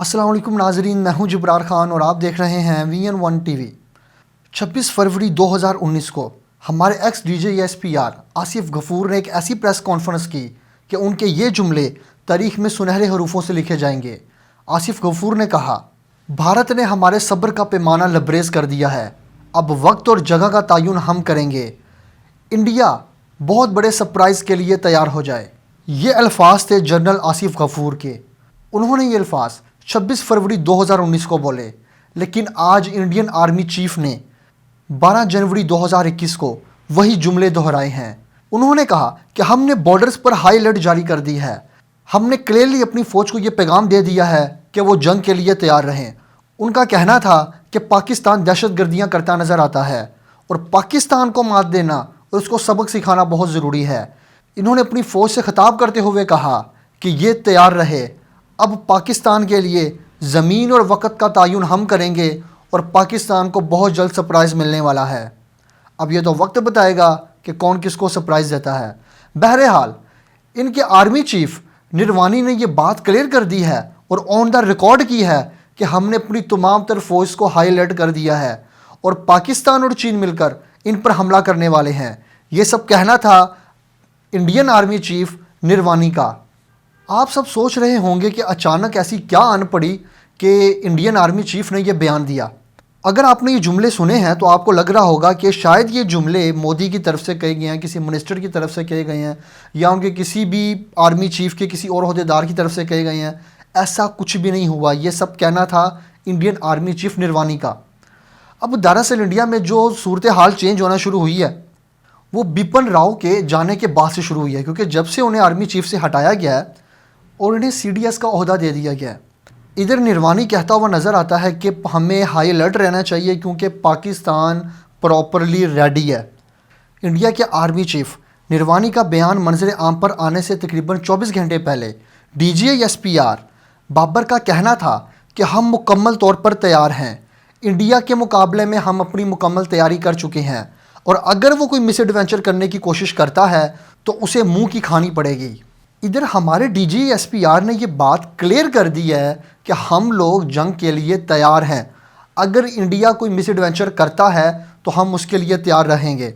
السلام علیکم ناظرین، میں ہوں جبرار خان اور آپ دیکھ رہے ہیں VN1 ٹی وی۔ 26 فروری 2019 کو ہمارے x D J S P R Asif غفور نے ایک ایسی پریس کانفرنس کی کہ ان کے یہ جملے تاریخ میں سنہرے حروفوں سے لکھے جائیں گے۔ آصف غفور نے کہا، بھارت نے ہمارے صبر کا پیمانہ لبریز کر دیا ہے، اب وقت اور جگہ کا تعین ہم کریں گے۔ انڈیا بہت بڑے سرپرائز کے لیے تیار ہو جائے۔ یہ الفاظ تھے جنرل آصف غفور کے۔ انہوں نے یہ الفاظ 26 فروری 2019 کو بولے، لیکن آج انڈین آرمی چیف نے 12 جنوری 2021 کو وہی جملے دہرائے ہیں۔ انہوں نے کہا کہ ہم نے بارڈرز پر ہائی الرٹ جاری کر دی ہے۔ ہم نے کلیئرلی اپنی فوج کو یہ پیغام دے دیا ہے کہ وہ جنگ کے لیے تیار رہیں۔ ان کا کہنا تھا کہ پاکستان دہشت گردیاں کرتا نظر آتا ہے اور پاکستان کو مات دینا اور اس کو سبق سکھانا بہت ضروری ہے۔ انہوں نے اپنی فوج سے خطاب کرتے ہوئے کہا کہ یہ تیار رہے، اب پاکستان کے لیے زمین اور وقت کا تعین ہم کریں گے اور پاکستان کو بہت جلد سرپرائز ملنے والا ہے۔ اب یہ تو وقت بتائے گا کہ کون کس کو سرپرائز دیتا ہے۔ بہرحال ان کے آرمی چیف نروانی نے یہ بات کلیئر کر دی ہے اور آن دا ریکارڈ کی ہے کہ ہم نے اپنی تمام تر فورس کو ہائی الرٹ کر دیا ہے اور پاکستان اور چین مل کر ان پر حملہ کرنے والے ہیں۔ یہ سب کہنا تھا انڈین آرمی چیف نروانی کا۔ آپ سب سوچ رہے ہوں گے کہ اچانک ایسی کیا آن پڑی کہ انڈین آرمی چیف نے یہ بیان دیا۔ اگر آپ نے یہ جملے سنے ہیں تو آپ کو لگ رہا ہوگا کہ شاید یہ جملے مودی کی طرف سے کہے گئے ہیں، کسی منسٹر کی طرف سے کہے گئے ہیں، یا ان کے کسی بھی آرمی چیف کے کسی اور عہدیدار کی طرف سے کہے گئے ہیں۔ ایسا کچھ بھی نہیں ہوا، یہ سب کہنا تھا انڈین آرمی چیف نروانی کا۔ اب دراصل انڈیا میں جو صورتحال چینج ہونا شروع ہوئی ہے وہ بپن راؤ کے جانے کے بعد سے شروع ہوئی ہے، کیونکہ جب سے انہیں آرمی چیف سے ہٹایا گیا ہے اور انہیں CDS کا عہدہ دے دیا گیا ہے، ادھر نروانی کہتا ہوا نظر آتا ہے کہ ہمیں ہائی الرٹ رہنا چاہیے کیونکہ پاکستان پراپرلی ریڈی ہے۔ انڈیا کے آرمی چیف نروانی کا بیان منظر عام پر آنے سے تقریباً 24 گھنٹے پہلے DGSPR بابر کا کہنا تھا کہ ہم مکمل طور پر تیار ہیں، انڈیا کے مقابلے میں ہم اپنی مکمل تیاری کر چکے ہیں اور اگر وہ کوئی مس ایڈوینچر کرنے کی کوشش کرتا ہے تو اسے منہ کی کھانی پڑے گی۔ ادھر ہمارے DGSPR نے یہ بات کلیئر کر دی ہے کہ ہم لوگ جنگ کے لیے تیار ہیں، اگر انڈیا کوئی مس ایڈوینچر کرتا ہے تو ہم اس کے لیے تیار رہیں گے۔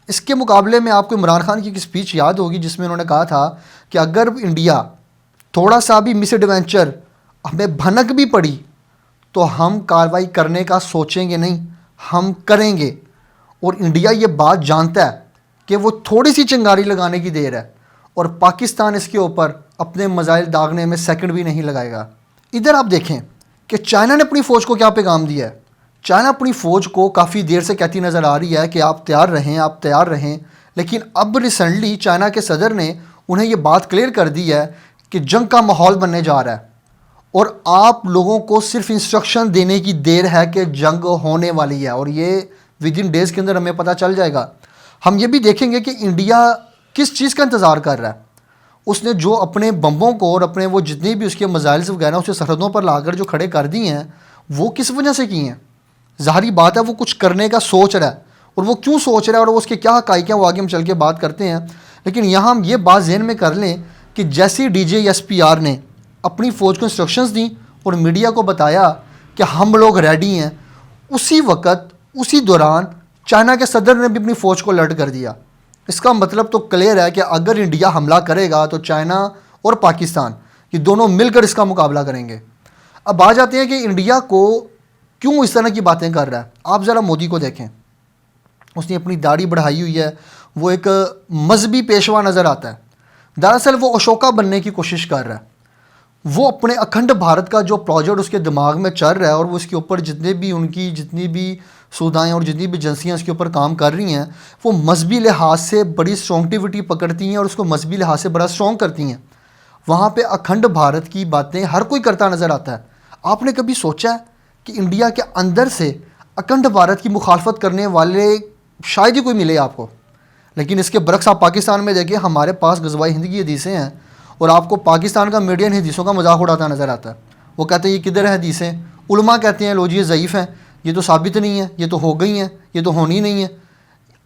اس کے مقابلے میں آپ کو عمران خان کی ایک اسپیچ یاد ہوگی جس میں انہوں نے کہا تھا کہ اگر انڈیا تھوڑا سا بھی مس ایڈوینچر ہمیں بھنک بھی پڑی تو ہم کارروائی کرنے کا سوچیں گے نہیں، ہم کریں گے۔ اور انڈیا یہ بات جانتا ہے کہ وہ تھوڑی سی چنگاری لگانے کی دیر ہے اور پاکستان اس کے اوپر اپنے میزائل داغنے میں سیکنڈ بھی نہیں لگائے گا۔ ادھر آپ دیکھیں کہ چائنا نے اپنی فوج کو کیا پیغام دیا ہے۔ چائنا اپنی فوج کو کافی دیر سے کہتی نظر آ رہی ہے کہ آپ تیار رہیں، آپ تیار رہیں، لیکن اب ریسنٹلی چائنا کے صدر نے انہیں یہ بات کلیئر کر دی ہے کہ جنگ کا ماحول بننے جا رہا ہے اور آپ لوگوں کو صرف انسٹرکشن دینے کی دیر ہے کہ جنگ ہونے والی ہے، اور یہ ود ان ڈیز کے اندر ہمیں پتہ چل جائے گا۔ ہم یہ بھی دیکھیں گے کہ انڈیا کس چیز کا انتظار کر رہا ہے۔ اس نے جو اپنے بمبوں کو اور اپنے وہ جتنے بھی اس کے میزائلز وغیرہ اسے سرحدوں پر لا کر جو کھڑے کر دی ہیں وہ کس وجہ سے کی ہیں؟ ظاہری بات ہے وہ کچھ کرنے کا سوچ رہا ہے، اور وہ کیوں سوچ رہا ہے اور وہ اس کے کیا حقائق ہیں وہ آگے ہم چل کے بات کرتے ہیں۔ لیکن یہاں ہم یہ بات ذہن میں کر لیں کہ جیسے DGSPR نے اپنی فوج کو انسٹرکشنز دیں اور میڈیا کو بتایا کہ ہم لوگ ریڈی ہیں، اسی وقت اسی دوران چائنا کے صدر نے بھی اپنی فوج کو الرٹ کر دیا۔ اس کا مطلب تو کلیئر ہے کہ اگر انڈیا حملہ کرے گا تو چائنا اور پاکستان یہ دونوں مل کر اس کا مقابلہ کریں گے۔ اب آ جاتے ہیں کہ انڈیا کو کیوں اس طرح کی باتیں کر رہا ہے۔ آپ ذرا مودی کو دیکھیں، اس نے اپنی داڑھی بڑھائی ہوئی ہے، وہ ایک مذہبی پیشوا نظر آتا ہے۔ دراصل وہ اشوکا بننے کی کوشش کر رہا ہے۔ وہ اپنے اکھنڈ بھارت کا جو پروجیکٹ اس کے دماغ میں چل رہا ہے اور وہ اس کے اوپر جتنے بھی ان کی جتنی بھی سودائیں اور جتنی بھی ایجنسیاں اس کے اوپر کام کر رہی ہیں وہ مذہبی لحاظ سے بڑی اسٹرانگٹیوٹی پکڑتی ہیں اور اس کو مذہبی لحاظ سے بڑا اسٹرانگ کرتی ہیں۔ وہاں پہ اکھنڈ بھارت کی باتیں ہر کوئی کرتا نظر آتا ہے۔ آپ نے کبھی سوچا ہے کہ انڈیا کے اندر سے اکھنڈ بھارت کی مخالفت کرنے والے شاید ہی کوئی ملے آپ کو؟ لیکن اس کے برعکس آپ پاکستان میں دیکھیں، ہمارے پاس غزوہ ہند کی حدیثیں ہیں اور آپ کو پاکستان کا میڈیا ان حدیثوں کا مذاق اڑاتا نظر آتا ہے۔ وہ کہتے ہیں یہ کدھر ہیں حدیثیں، علماء کہتے ہیں لو جی یہ ضعیف ہیں، یہ تو ثابت نہیں ہے، یہ تو ہو گئی ہیں، یہ تو ہونی نہیں ہے۔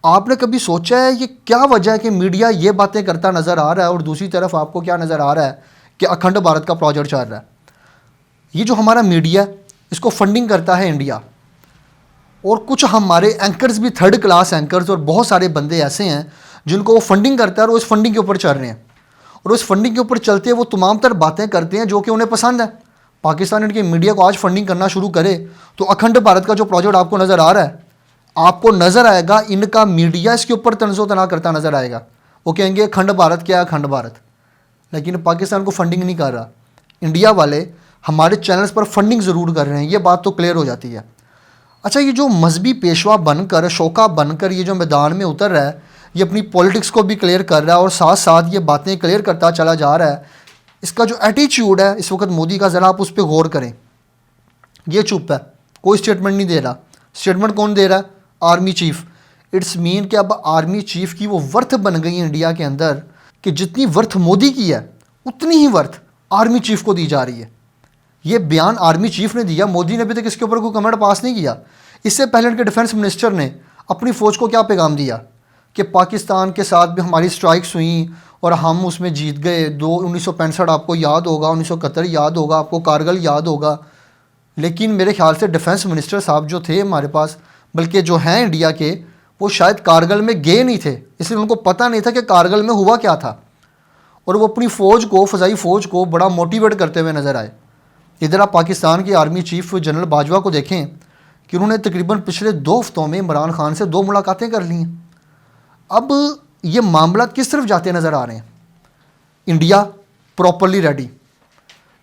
آپ نے کبھی سوچا ہے یہ کیا وجہ ہے کہ میڈیا یہ باتیں کرتا نظر آ رہا ہے اور دوسری طرف آپ کو کیا نظر آ رہا ہے کہ اکھنڈ بھارت کا پروجیکٹ چل رہا ہے؟ یہ جو ہمارا میڈیا اس کو فنڈنگ کرتا ہے انڈیا، اور کچھ ہمارے اینکرز بھی تھرڈ کلاس اینکرز اور بہت سارے بندے ایسے ہیں جن کو وہ فنڈنگ کرتا ہے اور وہ اس فنڈنگ کے اوپر چل رہے ہیں، اور اس فنڈنگ کے اوپر چلتے وہ تمام تر باتیں کرتے ہیں جو کہ انہیں پسند ہے۔ پاکستان ان کے میڈیا کو آج فنڈنگ کرنا شروع کرے تو اکھنڈ بھارت کا جو پروجیکٹ آپ کو نظر آ رہا ہے، آپ کو نظر آئے گا ان کا میڈیا اس کے اوپر طنز و تناع کرتا نظر آئے گا۔ وہ کہیں گے اکھنڈ بھارت کیا ہے، اکھنڈ بھارت، لیکن پاکستان کو فنڈنگ نہیں کر رہا۔ انڈیا والے ہمارے چینلز پر فنڈنگ ضرور کر رہے ہیں، یہ بات تو کلیئر ہو جاتی ہے۔ اچھا، یہ جو مذہبی پیشوا بن کر، شوکا بن کر یہ جو میدان میں اتر رہا ہے، یہ اپنی پولیٹکس کو بھی کلیئر کر رہا ہے اور ساتھ ساتھ یہ باتیں کلیئر کرتا چلا جا رہا ہے۔ اس کا جو ایٹیچیوڈ ہے اس وقت مودی کا، ذرا آپ اس پہ غور کریں۔ یہ چپ ہے، کوئی سٹیٹمنٹ نہیں دے رہا۔ سٹیٹمنٹ کون دے رہا ہے؟ Army chief. اٹس مین کہ اب آرمی چیف کی وہ ورتھ بن گئی ہے انڈیا کے اندر کہ جتنی ورتھ مودی کی ہے اتنی ہی ورتھ آرمی چیف کو دی جا رہی ہے۔ یہ بیان آرمی چیف نے دیا، مودی نے ابھی تک اس کے اوپر کوئی کمنٹ پاس نہیں کیا۔ اس سے پہلے ان کے ڈیفنس منسٹر نے اپنی فوج کو کیا پیغام دیا کہ پاکستان کے ساتھ بھی ہماری سٹرائکس ہوئیں اور ہم اس میں جیت گئے۔ 1965 آپ کو یاد ہوگا، 1971 یاد ہوگا آپ کو، کارگل یاد ہوگا۔ لیکن میرے خیال سے ڈیفنس منسٹر صاحب جو تھے ہمارے پاس، بلکہ جو ہیں انڈیا کے، وہ شاید کارگل میں گئے نہیں تھے، اس لیے ان کو پتہ نہیں تھا کہ کارگل میں ہوا کیا تھا، اور وہ اپنی فوج کو، فضائی فوج کو بڑا موٹیویٹ کرتے ہوئے نظر آئے۔ ادھر آپ پاکستان کے آرمی چیف جنرل باجوہ کو دیکھیں کہ انہوں نے تقریباً پچھلے 2 ہفتوں میں عمران خان سے 2 ملاقاتیں کر لی ہیں۔ اب یہ معاملات کس طرف جاتے نظر آ رہے ہیں؟ انڈیا پراپرلی ریڈی،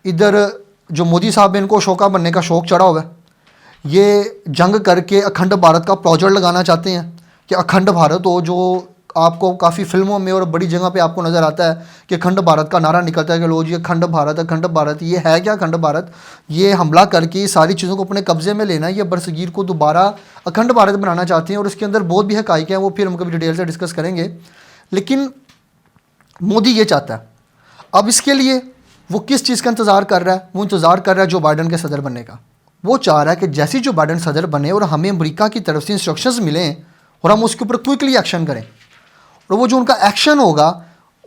ادھر جو مودی صاحب نے ان کو شوکا بننے کا شوق چڑھا ہوا ہے، یہ جنگ کر کے اکھنڈ بھارت کا پروجیکٹ لگانا چاہتے ہیں کہ اکھنڈ بھارت ہو، جو آپ کو کافی فلموں میں اور بڑی جگہ پہ آپ کو نظر آتا ہے کہ اکھنڈ بھارت کا نعرہ نکلتا ہے کہ لو جی اکھنڈ بھارت، اکھنڈ بھارت۔ یہ ہے کیا اکھنڈ بھارت؟ یہ حملہ کر کے ساری چیزوں کو اپنے قبضے میں لینا ہے، یہ برصغیر کو دوبارہ اکھنڈ بھارت بنانا چاہتے ہیں، اور اس کے اندر بہت بھی حقائق ہیں، وہ پھر ہم کبھی ڈیٹیل سے ڈسکس کریں گے۔ لیکن مودی یہ چاہتا ہے، اب اس کے لیے وہ کس چیز کا انتظار کر رہا ہے؟ وہ انتظار کر رہا ہے جو بائیڈن کے صدر بننے کا۔ وہ چاہ رہا ہے کہ جیسی جو بائیڈن صدر بنے اور ہمیں امریکہ کی طرف سے انسٹرکشنز ملیں اور ہم اس کے اوپر کوئکلی ایکشن کریں، اور وہ جو ان کا ایکشن ہوگا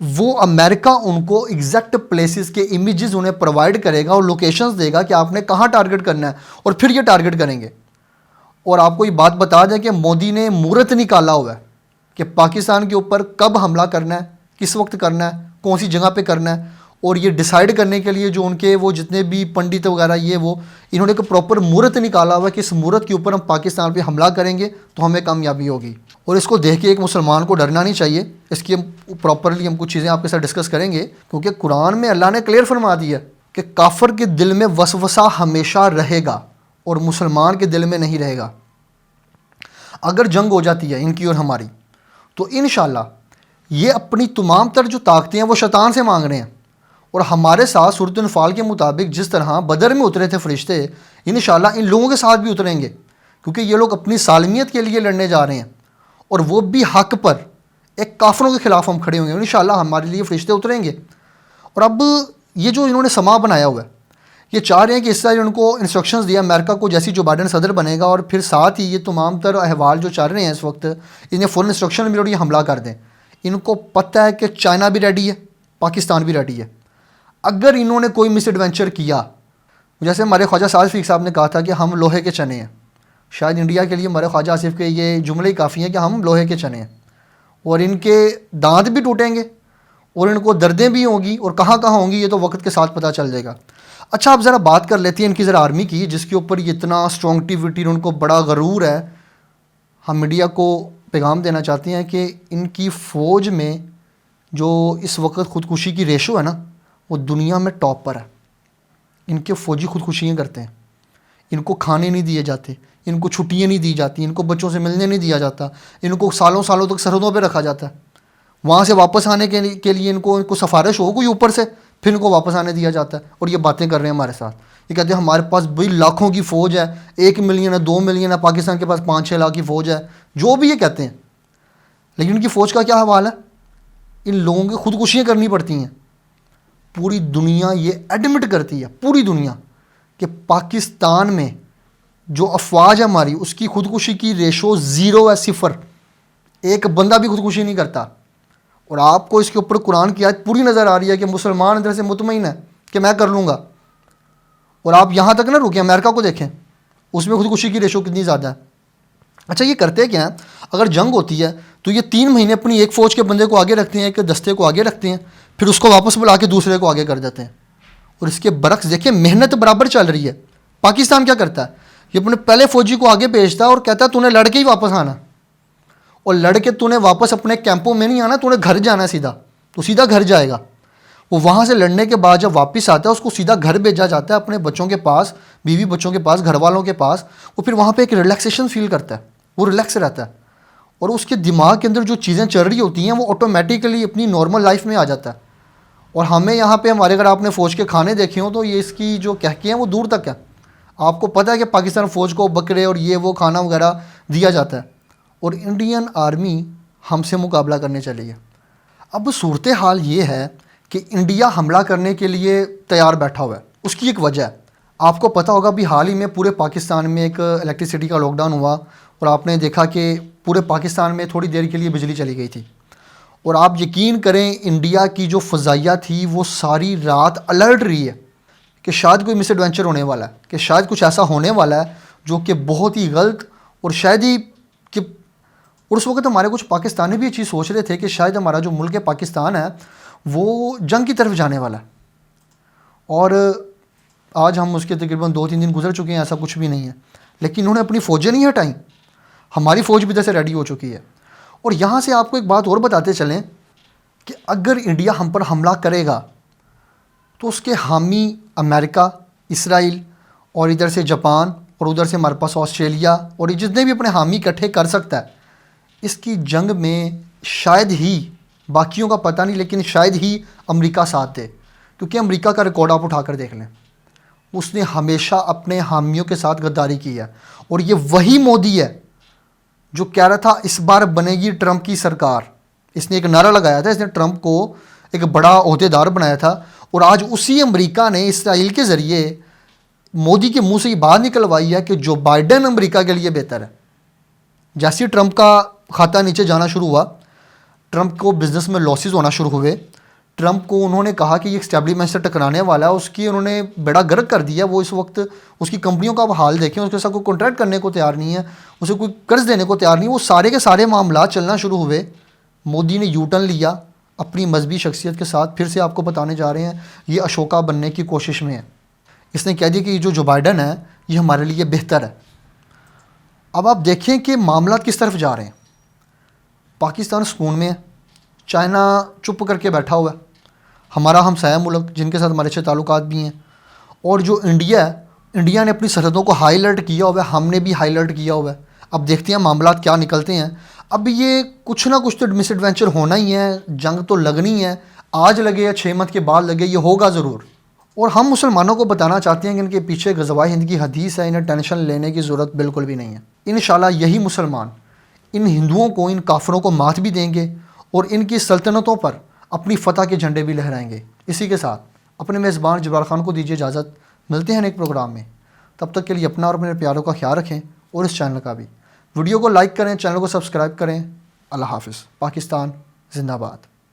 وہ امریکہ ان کو ایگزیکٹ پلیسز کے امیجز انہیں پرووائڈ کرے گا اور لوکیشنز دے گا کہ آپ نے کہاں ٹارگٹ کرنا ہے، اور پھر یہ ٹارگٹ کریں گے۔ اور آپ کو یہ بات بتا دیں کہ مودی نے مہورت نکالا ہوا ہے کہ پاکستان کے اوپر کب حملہ کرنا ہے، کس وقت کرنا ہے، کون سی جگہ پہ کرنا ہے، اور یہ ڈیسائیڈ کرنے کے لیے جو ان کے وہ جتنے بھی پنڈت وغیرہ یہ وہ انہوں نے ایک پراپر مہورت نکالا ہوا ہے کہ اس مہورت کے اوپر ہم پاکستان پہ حملہ کریں گے تو ہمیں کامیابی ہوگی۔ اور اس کو دیکھ کے ایک مسلمان کو ڈرنا نہیں چاہیے۔ اس کی پراپرلی ہم کچھ چیزیں آپ کے ساتھ ڈسکس کریں گے، کیونکہ قرآن میں اللہ نے کلیئر فرما دیا کہ کافر کے دل میں وسوسہ ہمیشہ رہے گا اور مسلمان کے دل میں نہیں رہے گا۔ اگر جنگ ہو جاتی ہے ان کی اور ہماری، تو انشاءاللہ یہ اپنی تمام تر جو طاقتیں ہیں وہ شیطان سے مانگ رہے ہیں، اور ہمارے ساتھ سورۃ انفال کے مطابق جس طرح بدر میں اترے تھے فرشتے، انشاءاللہ ان لوگوں کے ساتھ بھی اتریں گے، کیونکہ یہ لوگ اپنی سالمیت کے لیے لڑنے جا رہے ہیں، اور وہ بھی حق پر، ایک کافروں کے خلاف ہم کھڑے ہوں گے، انشاءاللہ ہمارے لیے فرشتے اتریں گے۔ اور اب یہ جو انہوں نے سما بنایا ہوا ہے، یہ چاہ رہے ہیں کہ اس طرح ان کو انسٹرکشنز دیا امریکہ کو جیسی جو بائیڈن صدر بنے گا، اور پھر ساتھ ہی یہ تمام تر احوال جو چل رہے ہیں اس وقت، انہیں فوراً انسٹرکشن ملی اور یہ حملہ کر دیں۔ ان کو پتہ ہے کہ چائنا بھی ریڈی ہے، پاکستان بھی ریڈی ہے۔ اگر انہوں نے کوئی مس ایڈونچر کیا، جیسے ہمارے خواجہ سعد فیق صاحب نے کہا تھا کہ ہم لوہے کے چنے ہیں، شاید انڈیا کے لیے ہمارے خواجہ آصف کے یہ جملے ہی کافی ہیں کہ ہم لوہے کے چنے ہیں، اور ان کے دانت بھی ٹوٹیں گے اور ان کو دردیں بھی ہوں گی، اور کہاں کہاں ہوں گی یہ تو وقت کے ساتھ پتہ چل جائے گا۔ اچھا، آپ ذرا بات کر لیتے ہیں ان کی ذرا آرمی کی، جس کے اوپر یہ اتنا اسٹرانگٹیوٹی ان کو بڑا غرور ہے۔ ہم میڈیا کو پیغام دینا چاہتے ہیں کہ ان کی فوج میں جو اس وقت خودکشی کی ریشو ہے نا، وہ دنیا میں ٹاپ پر ہے۔ ان کے فوجی خودکشیاں کرتے ہیں، ان کو کھانے نہیں دیے جاتے، ان کو چھٹیاں نہیں دی جاتی، ان کو بچوں سے ملنے نہیں دیا جاتا، ان کو سالوں سالوں تک سرحدوں پہ رکھا جاتا ہے۔ وہاں سے واپس آنے کے لیے ان کو سفارش ہو کوئی اوپر سے، پھر ان کو واپس آنے دیا جاتا ہے، اور یہ باتیں کر رہے ہیں ہمارے ساتھ۔ یہ کہتے ہیں ہمارے پاس بھائی لاکھوں کی فوج ہے، 1 ملین ہے، 2 ملین ہے، پاکستان کے پاس 5-6 لاکھ کی فوج ہے، جو بھی یہ کہتے ہیں، لیکن ان کی فوج کا کیا حوال ہے؟ ان لوگوں کی خودکشیاں کرنی پڑتی ہیں۔ پوری دنیا یہ ایڈمٹ کرتی ہے، پوری دنیا، کہ پاکستان میں جو افواج ہے ہماری، اس کی خودکشی کی ریشو 0 ہے، 0۔ ایک بندہ بھی خودکشی نہیں کرتا۔ اور آپ کو اس کے اوپر قرآن کی آیت پوری نظر آ رہی ہے کہ مسلمان اندر سے مطمئن ہے کہ میں کر لوں گا، اور آپ یہاں تک نہ رکیں، امریکہ کو دیکھیں، اس میں خودکشی کی ریشو کتنی زیادہ ہے۔ اچھا یہ کرتے کیا ہیں، اگر جنگ ہوتی ہے تو یہ 3 مہینے اپنی ایک فوج کے بندے کو آگے رکھتے ہیں، ایک دستے کو آگے رکھتے ہیں، پھر اس کو واپس بلا کے دوسرے کو آگے کر دیتے ہیں۔ اور اس کے برعکس دیکھیں محنت برابر چل رہی ہے۔ پاکستان کیا کرتا ہے، یہ اپنے پہلے فوجی کو آگے بھیجتا ہے اور کہتا ہے تو نے لڑ کے ہی واپس آنا، اور لڑ کے تو نے واپس اپنے کیمپوں میں نہیں آنا، تو نے گھر جانا ہے سیدھا، تو سیدھا گھر جائے گا۔ وہ وہاں سے لڑنے کے بعد جب واپس آتا ہے اس کو سیدھا گھر بھیجا جاتا ہے، اپنے بچوں کے پاس، بیوی بچوں کے پاس، گھر والوں کے پاس۔ وہ پھر وہاں پہ ایک ریلیکسیشن فیل کرتا ہے، وہ ریلیکس رہتا ہے، اور اس کے دماغ کے اندر جو چیزیں چل رہی ہوتی ہیں وہ آٹومیٹیکلی اپنی نارمل لائف میں آ جاتا ہے۔ اور ہمیں یہاں پہ ہمارے، اگر آپ نے فوج کے کھانے دیکھے ہوں تو یہ اس کی جو کہکے ہیں وہ دور تک ہے۔ آپ کو پتہ ہے کہ پاکستان فوج کو بکرے اور یہ وہ کھانا وغیرہ دیا جاتا ہے، اور انڈین آرمی ہم سے مقابلہ کرنے چلی ہے۔ اب صورتحال یہ ہے کہ انڈیا حملہ کرنے کے لیے تیار بیٹھا ہوا ہے۔ اس کی ایک وجہ ہے، آپ کو پتہ ہوگا بھی حال ہی میں پورے پاکستان میں ایک الیکٹریسٹی کا لاک ڈاؤن ہوا، اور آپ نے دیکھا کہ پورے پاکستان میں تھوڑی دیر کے لیے بجلی چلی گئی تھی۔ اور آپ یقین کریں انڈیا کی جو فضائیہ تھی وہ ساری رات الرٹ رہی ہے کہ شاید کوئی مس ایڈونچر ہونے والا ہے، کہ شاید کچھ ایسا ہونے والا ہے جو کہ بہت ہی غلط، اور شاید ہی کہ، اور اس وقت ہمارے کچھ پاکستانی بھی یہ چیز سوچ رہے تھے کہ شاید ہمارا جو ملک پاکستان ہے وہ جنگ کی طرف جانے والا ہے۔ اور آج ہم اس کے تقریباً 2-3 دن گزر چکے ہیں، ایسا کچھ بھی نہیں ہے، لیکن انہوں نے اپنی فوجیں نہیں ہٹائیں، ہماری فوج بھی جیسے ریڈی ہو چکی ہے۔ اور یہاں سے آپ کو ایک بات اور بتاتے چلیں کہ اگر انڈیا ہم پر حملہ کرے گا تو اس کے حامی امریکہ، اسرائیل، اور ادھر سے جاپان، اور ادھر سے ہمارے پاس آسٹریلیا، اور یہ جتنے بھی اپنے حامی اکٹھے کر سکتا ہے، اس کی جنگ میں شاید ہی، باقیوں کا پتہ نہیں، لیکن شاید ہی امریکہ ساتھ دے، کیونکہ امریکہ کا ریکارڈ آپ اٹھا کر دیکھ لیں، اس نے ہمیشہ اپنے حامیوں کے ساتھ غداری کی ہے۔ اور یہ وہی مودی ہے جو کہہ رہا تھا اس بار بنے گی ٹرمپ کی سرکار، اس نے ایک نعرہ لگایا تھا، اس نے ٹرمپ کو ایک بڑا عہدیدار بنایا تھا، اور آج اسی امریکہ نے اسرائیل کے ذریعے مودی کے منہ سے یہ بات نکلوائی ہے کہ جو بائیڈن امریکہ کے لیے بہتر ہے۔ جیسے ٹرمپ کا کھاتا نیچے جانا شروع ہوا، ٹرمپ کو بزنس میں لاسز ہونا شروع ہوئے، ٹرمپ کو انہوں نے کہا کہ یہ اسٹیبلشمنٹ سے ٹکرانے والا ہے، اس کی انہوں نے بیڑا گرک کر دیا۔ وہ اس وقت اس کی کمپنیوں کا حال دیکھیں، اس کے ساتھ کوئی کانٹریکٹ کرنے کو تیار نہیں ہے، اسے کوئی قرض دینے کو تیار نہیں، وہ سارے کے سارے معاملات چلنا شروع ہوئے۔ مودی نے یو ٹرن لیا اپنی مذہبی شخصیت کے ساتھ، پھر سے آپ کو بتانے جا رہے ہیں یہ اشوکا بننے کی کوشش میں ہے۔ اس نے کہہ دیا کہ یہ جو بائیڈن ہے یہ ہمارے لیے بہتر ہے۔ اب آپ دیکھیں کہ معاملات کس طرف جا رہے ہیں۔ پاکستان سکون میں ہے، چائنا چپ کر کے بیٹھا ہوا ہے، ہمارا ہمسایہ ملک جن کے ساتھ ہمارے اچھے تعلقات بھی ہیں، اور جو انڈیا ہے، انڈیا نے اپنی سرحدوں کو ہائی الرٹ کیا ہوا ہے، ہم نے بھی ہائی الرٹ کیا ہوا ہے۔ اب دیکھتے ہیں معاملات کیا نکلتے ہیں۔ اب یہ کچھ نہ کچھ تو مس ایڈونچر ہونا ہی ہے، جنگ تو لگنی ہے، آج لگے یا 6 ماہ کے بعد لگے، یہ ہوگا ضرور۔ اور ہم مسلمانوں کو بتانا چاہتے ہیں کہ ان کے پیچھے غزوہ ہند کی حدیث ہے، انہیں ٹینشن لینے کی ضرورت بالکل بھی نہیں ہے۔ انشاءاللہ یہی مسلمان ان ہندوؤں کو، ان کافروں کو مات بھی دیں گے، اور ان کی سلطنتوں پر اپنی فتح کے جھنڈے بھی لہرائیں گے۔ اسی کے ساتھ اپنے میزبان جبران خان کو دیجیے اجازت، ملتے ہیں ایک پروگرام میں، تب تک کے لیے اپنا اور اپنے پیاروں کا خیال رکھیں، اور اس چینل کا بھی۔ ویڈیو کو لائک کریں، چینل کو سبسکرائب کریں۔ اللہ حافظ۔ پاکستان زندہ باد۔